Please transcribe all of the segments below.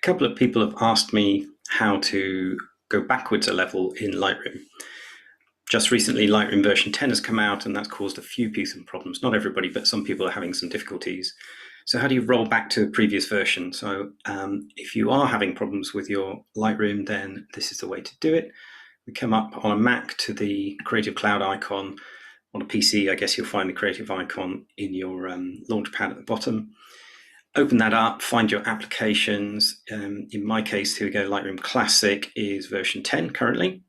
couple of people have asked me how to go backwards a level in Lightroom. Just recently, Lightroom version 10 has come out, and that's caused a few pieces of problems. Not everybody, but some people are having some difficulties. So how do you roll back to a previous version? So if you are having problems with your Lightroom, then this is the way to do it. We come up on a Mac to the Creative Cloud icon. On a PC, I guess you'll find the Creative icon in your Launchpad at the bottom. Open that up, find your applications. In my case, here we go, Lightroom Classic is version 10 currently.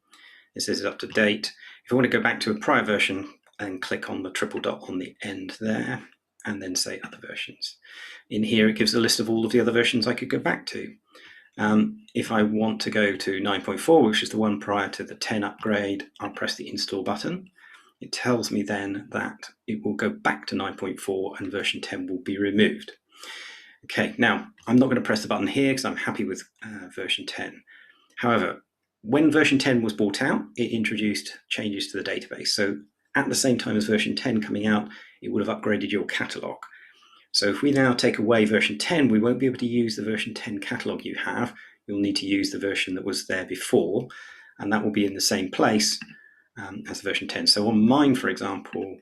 It says it's up to date. If you want to go back to a prior version, and click on the triple dot on the end there, and then say other versions. In here, it gives a list of all of the other versions I could go back to. If I want to go to 9.4, which is the one prior to the 10 upgrade, I'll press the install button. It tells me then that it will go back to 9.4 and version 10 will be removed. Okay, now I'm not going to press the button here because I'm happy with version 10. However, when version 10 was brought out, it introduced changes to the database. So at the same time as version 10 coming out, it would have upgraded your catalog. So if we now take away version 10, we won't be able to use the version 10 catalog you have. You'll need to use the version that was there before, and that will be in the same place as version 10. So on mine, for example,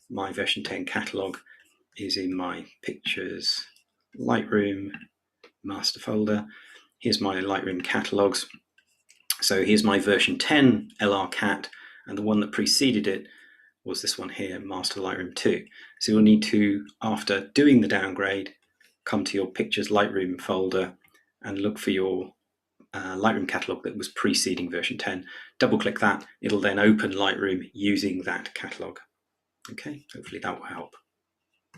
my version 10 catalog is in my Pictures Lightroom master folder. Here's my Lightroom catalogs. So here's my version 10 LRCat, and the one that preceded it was this one here, Master Lightroom 2. So you'll need to, after doing the downgrade, come to your Pictures Lightroom folder and look for your Lightroom catalog that was preceding version 10. Double click that, it'll then open Lightroom using that catalog. Okay, hopefully that will help.